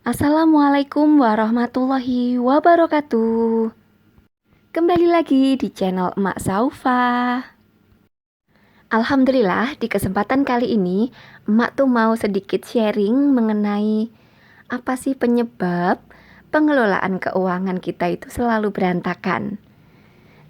Assalamualaikum warahmatullahi wabarakatuh. Kembali lagi di channel Emak Saufa. Alhamdulillah di kesempatan kali ini Emak tuh mau sedikit sharing mengenai apa sih penyebab pengelolaan keuangan kita itu selalu berantakan.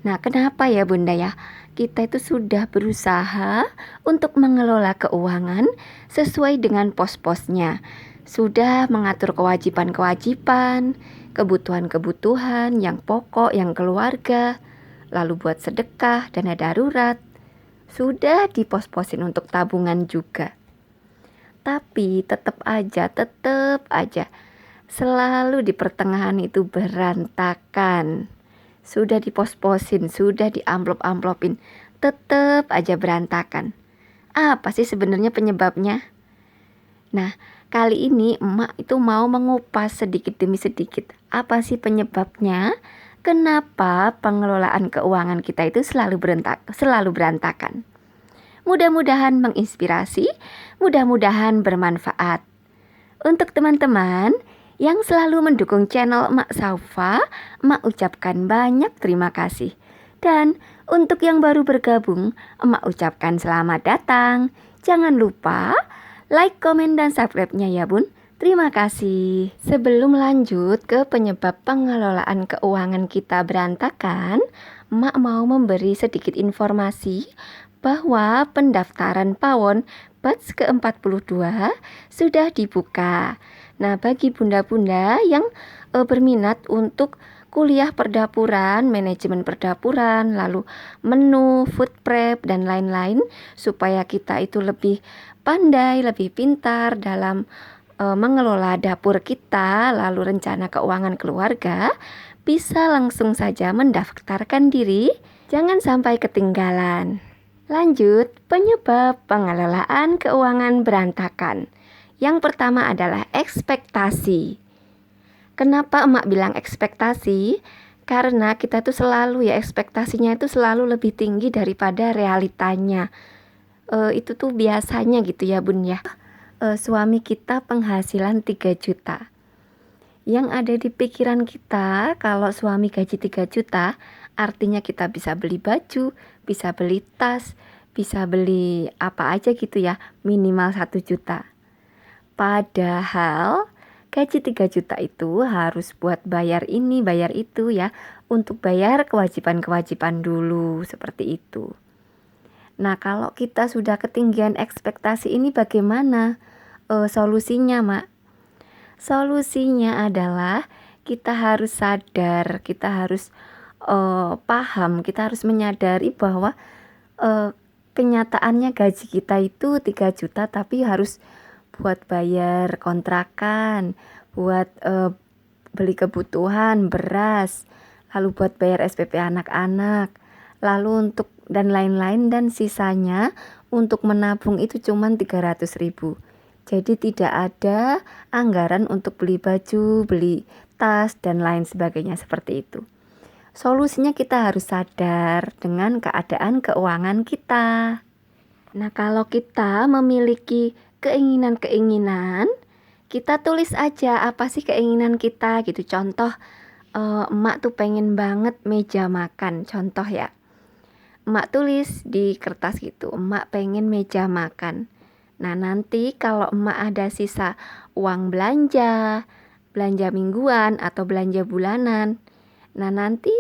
Nah, kenapa ya Bunda ya? Kita itu sudah berusaha untuk mengelola keuangan sesuai dengan pos-posnya. Sudah mengatur kewajiban-kewajiban, kebutuhan-kebutuhan yang pokok, yang keluarga, lalu buat sedekah, dana darurat. Sudah dipos-posin untuk tabungan juga. Tapi tetap aja selalu di pertengahan itu berantakan. Sudah dipos-posin, sudah diamplop-amplopin, tetap aja berantakan. Apa sih sebenarnya penyebabnya? Nah, kali ini emak itu mau mengupas sedikit demi sedikit. Apa sih penyebabnya? Kenapa pengelolaan keuangan kita itu selalu berantakan? Mudah-mudahan menginspirasi, mudah-mudahan bermanfaat. Untuk teman-teman yang selalu mendukung channel Emak Saufa, Emak ucapkan banyak terima kasih. Dan untuk yang baru bergabung, Emak ucapkan selamat datang. Jangan lupa like, komen, dan subscribe-nya ya Bun. Terima kasih. Sebelum lanjut ke penyebab pengelolaan keuangan kita berantakan, Emak mau memberi sedikit informasi bahwa pendaftaran PAWON batch ke-42 sudah dibuka. Nah, bagi bunda-bunda yang berminat untuk kuliah perdapuran, manajemen perdapuran, lalu menu, food prep, dan lain-lain, supaya kita itu lebih pandai, lebih pintar dalam mengelola dapur kita, lalu rencana keuangan keluarga, bisa langsung saja mendaftarkan diri, jangan sampai ketinggalan. Lanjut, penyebab pengelolaan keuangan berantakan. Yang pertama adalah ekspektasi. Kenapa emak bilang ekspektasi? Karena kita tuh selalu ya ekspektasinya itu selalu lebih tinggi daripada realitanya. Itu tuh biasanya gitu ya Bun ya. Suami kita penghasilan 3 juta. Yang ada di pikiran kita kalau suami gaji 3 juta, artinya kita bisa beli baju, bisa beli tas, bisa beli apa aja gitu ya, minimal 1 juta. Padahal gaji 3 juta itu harus buat bayar ini, bayar itu ya, untuk bayar kewajiban-kewajiban dulu, seperti itu. Nah, kalau kita sudah ketinggian ekspektasi ini bagaimana solusinya, Mak? Solusinya adalah kita harus sadar, kita harus paham, kita harus menyadari bahwa kenyataannya gaji kita itu 3 juta tapi harus buat bayar kontrakan, buat beli kebutuhan, beras, lalu buat bayar SPP anak-anak, lalu untuk dan lain-lain, dan sisanya untuk menabung itu cuma 300.000. Jadi tidak ada anggaran untuk beli baju, beli tas, dan lain sebagainya seperti itu. Solusinya kita harus sadar dengan keadaan keuangan kita. Nah, kalau kita memiliki keinginan-keinginan, kita tulis aja apa sih keinginan kita gitu. Contoh, emak tuh pengen banget meja makan, contoh ya. Emak tulis di kertas gitu, emak pengen meja makan. Nah, nanti kalau emak ada sisa uang belanja, belanja mingguan atau belanja bulanan, nah nanti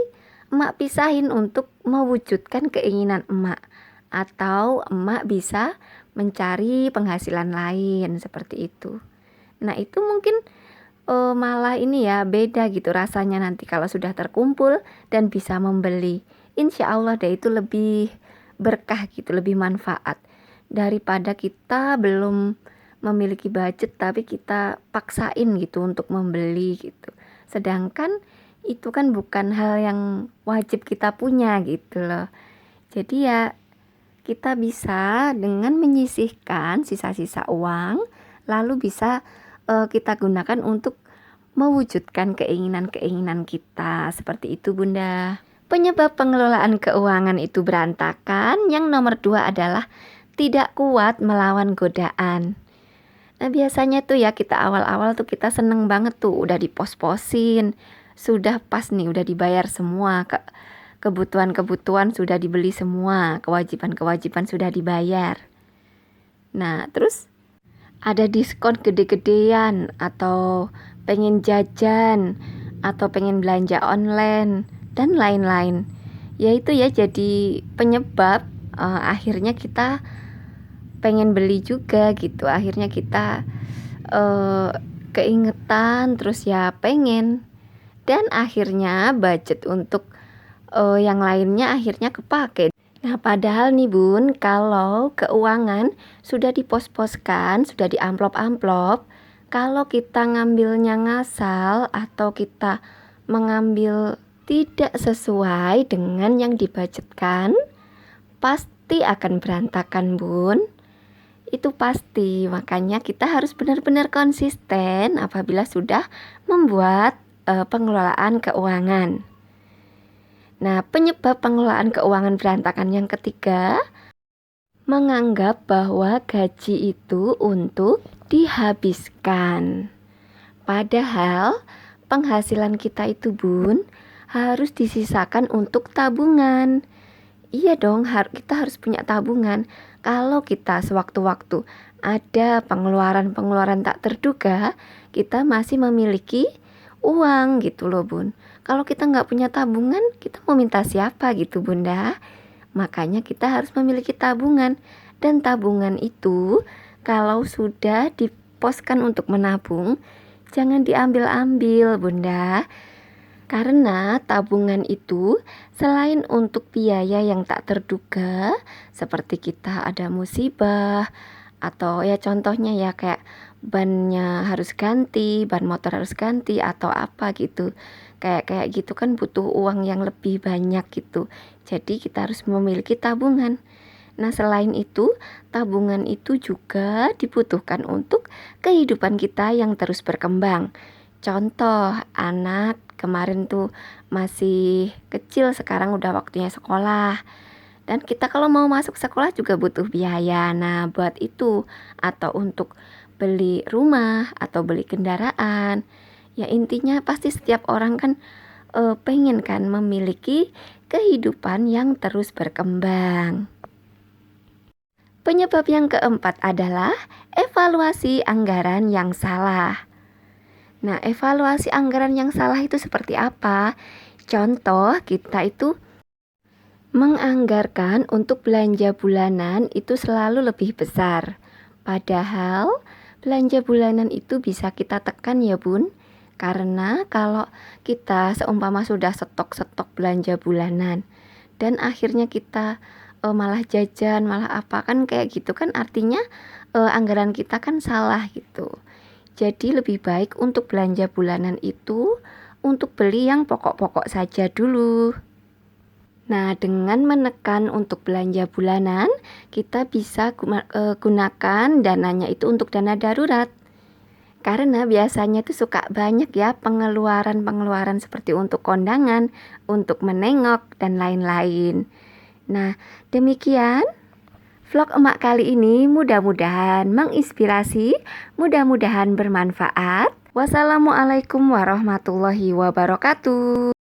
emak pisahin untuk mewujudkan keinginan emak. Atau emak bisa mencari penghasilan lain seperti itu. Nah, itu mungkin malah ini ya beda gitu rasanya nanti kalau sudah terkumpul dan bisa membeli. Insya Allah deh itu lebih berkah gitu, lebih manfaat daripada kita belum memiliki budget tapi kita paksain gitu untuk membeli gitu. Sedangkan itu kan bukan hal yang wajib kita punya gitu loh. Jadi ya kita bisa dengan menyisihkan sisa-sisa uang, lalu bisa kita gunakan untuk mewujudkan keinginan-keinginan kita. Seperti itu Bunda. Penyebab pengelolaan keuangan itu berantakan yang nomor 2 adalah tidak kuat melawan godaan. Nah, biasanya tuh ya kita awal-awal tuh kita seneng banget tuh udah dipos-posin, sudah pas nih udah dibayar semua, kebutuhan-kebutuhan sudah dibeli semua, kewajiban-kewajiban sudah dibayar. Nah, terus ada diskon gede-gedean atau pengen jajan atau pengen belanja online dan lain-lain. Yaitu ya jadi penyebab akhirnya kita pengen beli juga gitu. Akhirnya kita keingetan terus ya pengen, dan akhirnya budget untuk yang lainnya akhirnya kepake. Nah, padahal nih Bun, kalau keuangan sudah dipos-poskan, sudah diamplop-amplop, kalau kita ngambilnya ngasal atau kita mengambil tidak sesuai dengan yang dibudgetkan, pasti akan berantakan Bun. Itu pasti, makanya kita harus benar-benar konsisten apabila sudah membuat pengelolaan keuangan. Nah, penyebab pengelolaan keuangan berantakan yang ketiga, menganggap bahwa gaji itu untuk dihabiskan. Padahal penghasilan kita itu Bun harus disisakan untuk tabungan. Iya dong, kita harus punya tabungan. Kalau kita sewaktu-waktu ada pengeluaran-pengeluaran tak terduga, kita masih memiliki uang gitu loh Bun. Kalau kita nggak punya tabungan, kita mau minta siapa gitu Bunda. Makanya kita harus memiliki tabungan. Dan tabungan itu kalau sudah diposkan untuk menabung, jangan diambil-ambil Bunda. Karena tabungan itu selain untuk biaya yang tak terduga, seperti kita ada musibah, atau ya contohnya ya kayak bannya harus ganti, ban motor harus ganti atau apa gitu. Kayak gitu kan butuh uang yang lebih banyak gitu. Jadi kita harus memiliki tabungan. Nah, selain itu, tabungan itu juga dibutuhkan untuk kehidupan kita yang terus berkembang. Contoh, anak kemarin tuh masih kecil, sekarang udah waktunya sekolah. Dan kita kalau mau masuk sekolah juga butuh biaya. Nah, buat itu atau untuk beli rumah atau beli kendaraan. Ya intinya pasti setiap orang kan pengen kan memiliki kehidupan yang terus berkembang. Penyebab yang keempat adalah evaluasi anggaran yang salah. Nah, evaluasi anggaran yang salah itu seperti apa? Contoh, kita itu menganggarkan untuk belanja bulanan itu selalu lebih besar. Padahal belanja bulanan itu bisa kita tekan ya Bun. Karena kalau kita seumpama sudah stok-stok belanja bulanan dan akhirnya kita malah jajan, malah apa kan kayak gitu kan artinya anggaran kita kan salah gitu. Jadi lebih baik untuk belanja bulanan itu untuk beli yang pokok-pokok saja dulu. Nah, dengan menekan untuk belanja bulanan, kita bisa gunakan dananya itu untuk dana darurat. Karena biasanya tuh suka banyak ya pengeluaran-pengeluaran seperti untuk kondangan, untuk menengok, dan lain-lain. Nah, demikian vlog emak kali ini, mudah-mudahan menginspirasi, mudah-mudahan bermanfaat. Wassalamualaikum warahmatullahi wabarakatuh.